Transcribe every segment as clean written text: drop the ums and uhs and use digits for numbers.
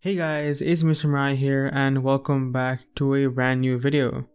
Hey guys, it's Mr. Miraie here and welcome back to a brand new video.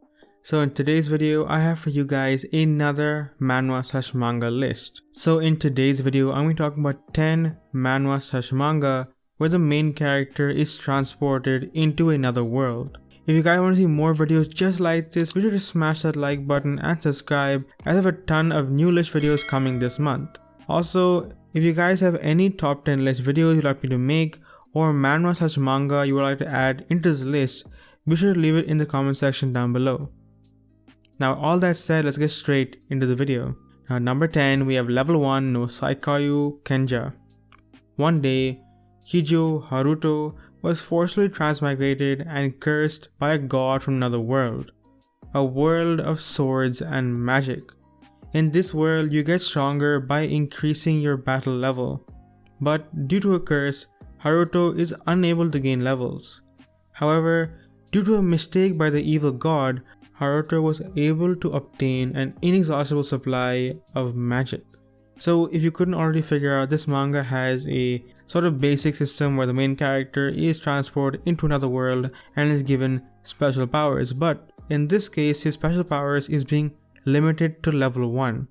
So in today's video, I have for you guys another manhwa/manga list. So in today's video, I'm going to talk about 10 manhwa/manga where the main character is transported into another world. If you guys want to see more videos just like this, be sure to smash that like button and subscribe, as I have a ton of new list videos coming this month. Also, if you guys have any top 10 list videos you'd like me to make, or manhwa/manga you would like to add into this list, be sure to leave it in the comment section down below. Now all that said, let's get straight into the video. Now number 10, we have level 1 no Saikayu Kenja. One day, Kijo Haruto was forcibly transmigrated and cursed by a god from another world. A world of swords and magic. In this world, you get stronger by increasing your battle level. But due to a curse, Haruto is unable to gain levels. However, due to a mistake by the evil god, Haruto was able to obtain an inexhaustible supply of magic. So if you couldn't already figure out, this manga has a sort of basic system where the main character is transported into another world and is given special powers, but in this case his special powers is being limited to level 1.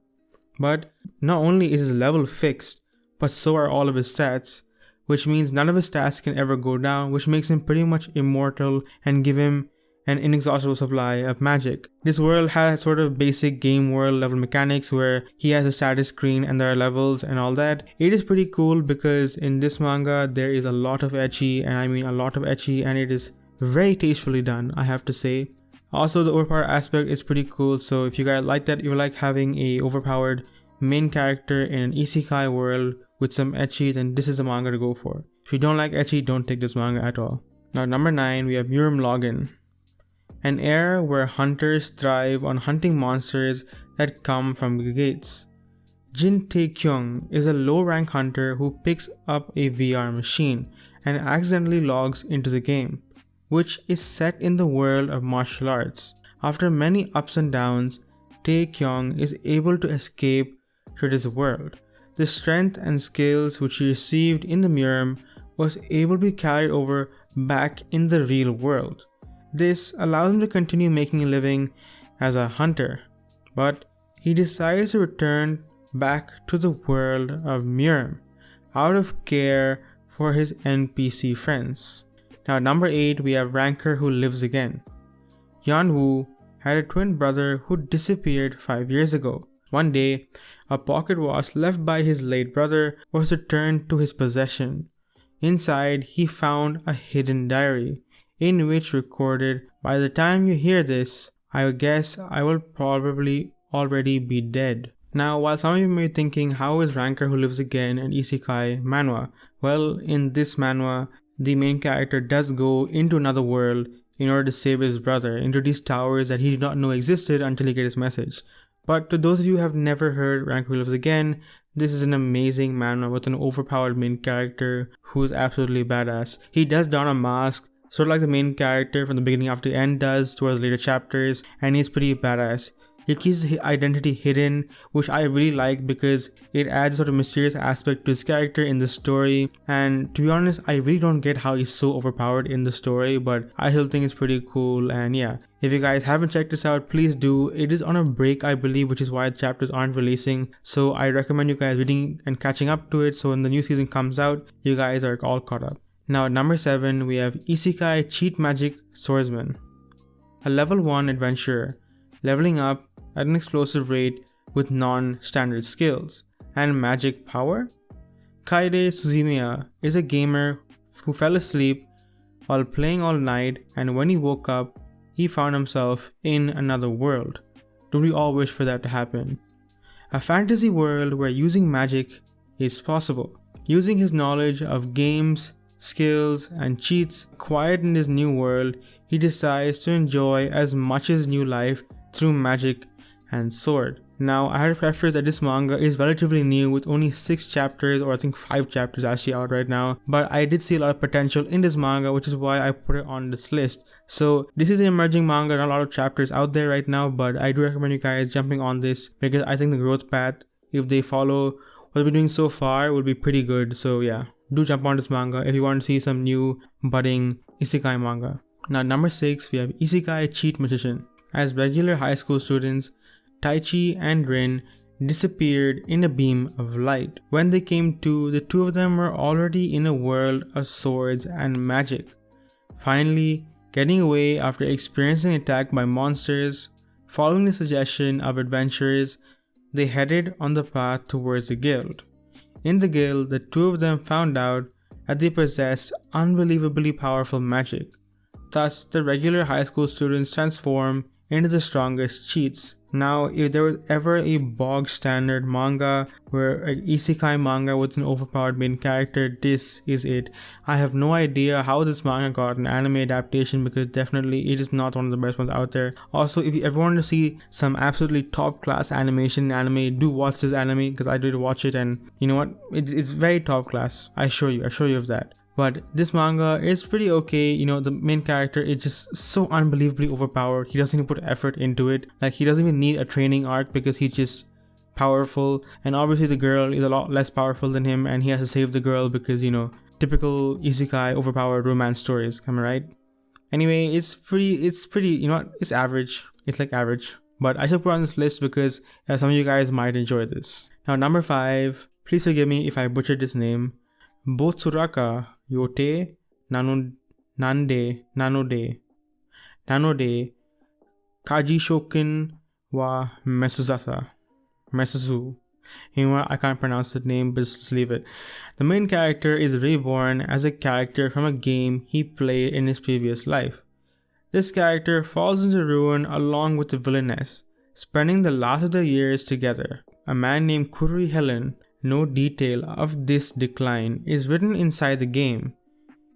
But not only is his level fixed, but so are all of his stats, which means none of his stats can ever go down, which makes him pretty much immortal and give him an inexhaustible supply of magic. This world has sort of basic game world level mechanics where he has a status screen and there are levels and all that. It is pretty cool because in this manga there is a lot of ecchi, and I mean a lot of ecchi, and it is very tastefully done, I have to say. Also, the overpowered aspect is pretty cool, so if you guys like that, you like having a overpowered main character in an isekai world with some ecchi, then this is the manga to go for. If you don't like ecchi, don't take this manga at all. Now number 9, we have Miraie Login. An era where hunters thrive on hunting monsters that come from the gates. Jin Tae-kyung is a low-rank hunter who picks up a VR machine and accidentally logs into the game, which is set in the world of martial arts. After many ups and downs, Tae-kyung is able to escape to this world. The strength and skills which he received in the Miraie was able to be carried over back in the real world. This allows him to continue making a living as a hunter, but he decides to return back to the world of Miraie out of care for his NPC friends. Now number 8, we have Ranker who lives again. Yeonwoo had a twin brother who disappeared 5 years ago. One day, a pocket watch left by his late brother was returned to his possession. Inside, he found a hidden diary, in which recorded, "By the time you hear this, I guess I will probably already be dead." Now, while some of you may be thinking, how is Ranker Who Lives Again an isekai manhwa? Well, in this manhwa, the main character does go into another world in order to save his brother, into these towers that he did not know existed until he gets his message. But to those of you who have never heard Ranker Who Lives Again, this is an amazing manhwa with an overpowered main character who is absolutely badass. He does don a mask, sort of like the main character from the beginning after the end does towards later chapters, and he's pretty badass. He keeps his identity hidden, which I really like because it adds sort of mysterious aspect to his character in the story, and to be honest, I really don't get how he's so overpowered in the story, but I still think it's pretty cool. And yeah, if you guys haven't checked this out, please do. It is on a break, I believe, which is why the chapters aren't releasing, so I recommend you guys reading and catching up to it, so when the new season comes out, you guys are all caught up. Now at number 7, we have Isekai Cheat Magic Swordsman. A level 1 adventurer, leveling up at an explosive rate with non-standard skills and magic power. Kaide Suzumiya is a gamer who fell asleep while playing all night, and when he woke up, he found himself in another world. Don't we all wish for that to happen? A fantasy world where using magic is possible. Using his knowledge of games, skills, and cheats acquired in his new world, he decides to enjoy as much as new life through magic and sword. Now, I had to preface that this manga is relatively new with only 6 chapters, or I think 5 chapters actually out right now, but I did see a lot of potential in this manga, which is why I put it on this list. So this is an emerging manga, not a lot of chapters out there right now, but I do recommend you guys jumping on this because I think the growth path, if they follow what they've been doing so far, will be pretty good. So yeah, do jump on this manga if you want to see some new budding isekai manga. Now number 6, we have Isekai Cheat Magician. As regular high school students, Taichi and Rin disappeared in a beam of light. When they came to, the two of them were already in a world of swords and magic. Finally, getting away after experiencing an attack by monsters, following the suggestion of adventurers, they headed on the path towards the guild. In the guild, the two of them found out that they possessed unbelievably powerful magic. Thus, the regular high school students transform into the strongest cheats. Now, if there was ever a bog standard manga where an isekai manga with an overpowered main character, this is it. I have no idea how this manga got an anime adaptation, because definitely it is not one of the best ones out there. Also, if you ever want to see some absolutely top class animation in anime, do watch this anime, because I did watch it and you know what, it's very top class. I assure you of that. But this manga is pretty okay. You know, the main character is just so unbelievably overpowered. He doesn't even put effort into it. Like, he doesn't even need a training arc because he's just powerful. And obviously the girl is a lot less powerful than him, and he has to save the girl because, you know, typical isekai overpowered romance stories. Am I right? Anyway, it's pretty, you know what, it's average. It's like average. But I should put on this list because some of you guys might enjoy this. Now, number 5, please forgive me if I butchered this name. Botsuraka Yote Nanode Kajishokin wa Mesuzu. You know what, I can't pronounce the name, but just leave it. The main character is reborn as a character from a game he played in his previous life. This character falls into ruin along with the villainess, spending the last of their years together. A man named Kurui Helen. No detail of this decline is written inside the game.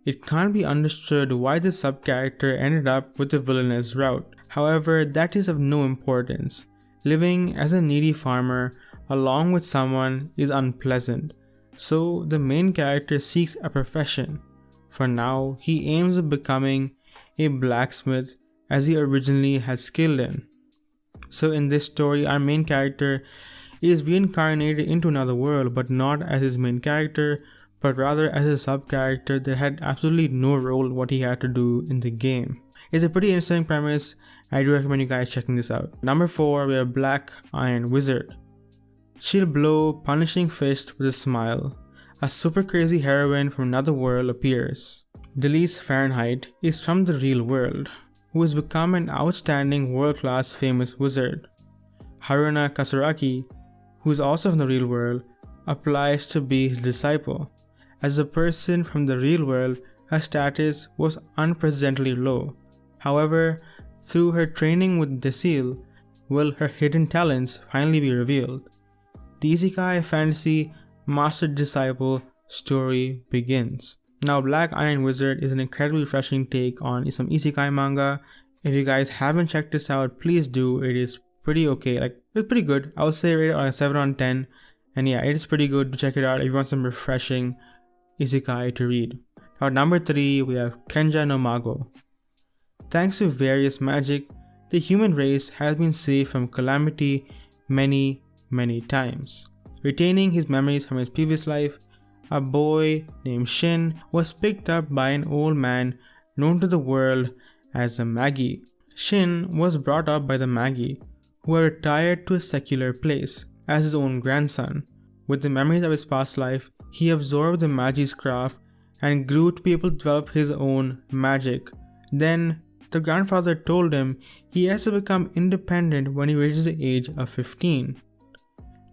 It can't be understood why the sub-character ended up with the villainous route. However, that is of no importance. Living as a needy farmer along with someone is unpleasant, so the main character seeks a profession. For now, he aims at becoming a blacksmith as he originally had skilled in. So in this story, our main character is reincarnated into another world, but not as his main character, but rather as a sub-character that had absolutely no role in what he had to do in the game. It's a pretty interesting premise. I do recommend you guys checking this out. Number 4, we have Black Iron Wizard. She'll blow punishing fist with a smile. A super crazy heroine from another world appears. Delise Fahrenheit is from the real world, who has become an outstanding world-class famous wizard. Haruna Kasaraki, who is also from the real world, applies to be his disciple. As a person from the real world, her status was unprecedentedly low. However, through her training with Desil, will her hidden talents finally be revealed. The isekai fantasy master disciple story begins. Now, Black Iron Wizard is an incredibly refreshing take on some isekai manga. If you guys haven't checked this out, please do. It is pretty okay. Like, it's pretty good. I would say rate it on a 7 on 10. And yeah, it is pretty good to check it out if you want some refreshing isekai to read. Now, number 3, we have Kenja no Mago. Thanks to various magic, the human race has been saved from calamity many times. Retaining his memories from his previous life, a boy named Shin was picked up by an old man known to the world as the Magi. Shin was brought up by the Magi, who had retired to a secular place, as his own grandson. With the memories of his past life, he absorbed the Magi's craft and grew to be able to develop his own magic. Then, the grandfather told him he has to become independent when he reaches the age of 15.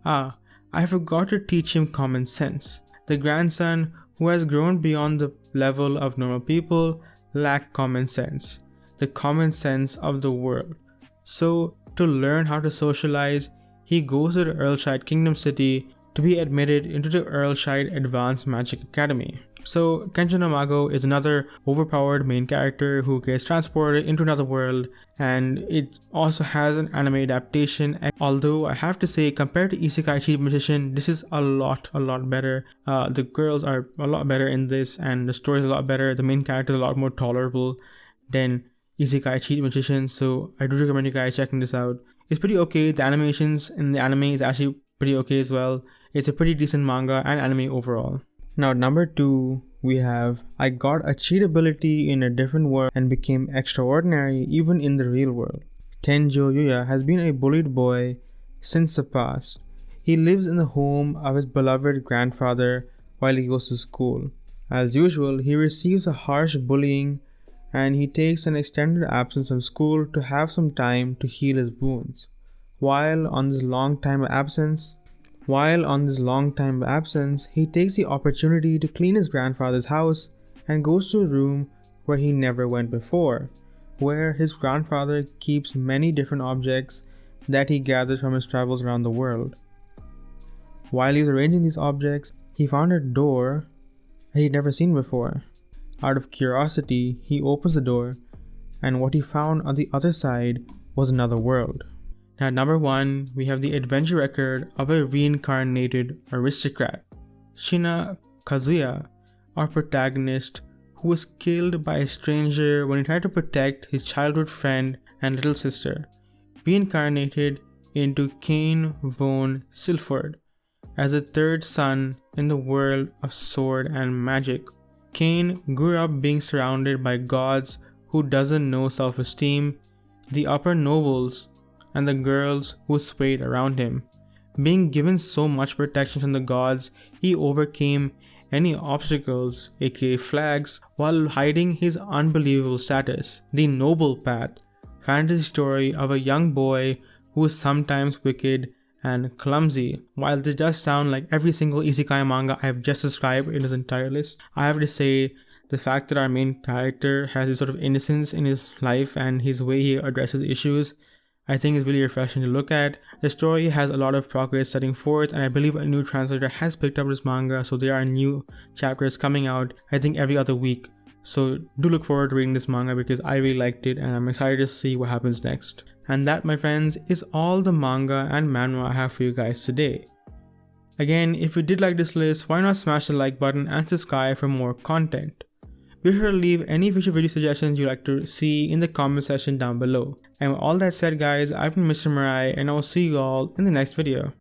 I forgot to teach him common sense. The grandson, who has grown beyond the level of normal people, lacked common sense, the common sense of the world. So, to learn how to socialize, he goes to the Earlshide Kingdom City to be admitted into the Earlshide Advanced Magic Academy. So, Kenja no Mago is another overpowered main character who gets transported into another world, and it also has an anime adaptation. Although I have to say, compared to Isekai Cheat Magician, this is a lot better. The girls are a lot better in this, and the story is a lot better. The main character is a lot more tolerable than Isekai Cheat Magician, so I do recommend you guys checking this out. It's pretty okay. The animations in the anime is actually pretty okay as well. It's a pretty decent manga and anime overall. Now number 2, we have I got a cheat ability in a different world and became extraordinary even in the real world. Tenjo Yuya has been a bullied boy since the past. He lives in the home of his beloved grandfather while he goes to school. As usual, he receives a harsh bullying and he takes an extended absence from school to have some time to heal his wounds. While on this long time absence, he takes the opportunity to clean his grandfather's house and goes to a room where he never went before, where his grandfather keeps many different objects that he gathers from his travels around the world. While he was arranging these objects, he found a door that he'd never seen before. Out of curiosity, he opens the door, and what he found on the other side was another world. Now, number 1, we have the adventure record of a reincarnated aristocrat, Shina Kazuya, our protagonist, who was killed by a stranger when he tried to protect his childhood friend and little sister, reincarnated into Kane von Silford as the third son in the world of sword and magic. Kane grew up being surrounded by gods who doesn't know self-esteem, the upper nobles, and the girls who swayed around him. Being given so much protection from the gods, he overcame any obstacles, aka flags, while hiding his unbelievable status. The Noble Path, fantasy story of a young boy who is sometimes wicked and clumsy. While this does sound like every single isekai manga I have just described in this entire list, I have to say the fact that our main character has this sort of innocence in his life and his way he addresses issues, I think is really refreshing to look at. The story has a lot of progress setting forth, and I believe a new translator has picked up this manga, so there are new chapters coming out, I think every other week. So do look forward to reading this manga because I really liked it and I'm excited to see what happens next. And that, my friends, is all the manga and manhwa I have for you guys today. Again, if you did like this list, why not smash the like button and subscribe for more content. Be sure to leave any future video suggestions you'd like to see in the comment section down below. And with all that said guys, I've been Mr. Miraie and I will see you all in the next video.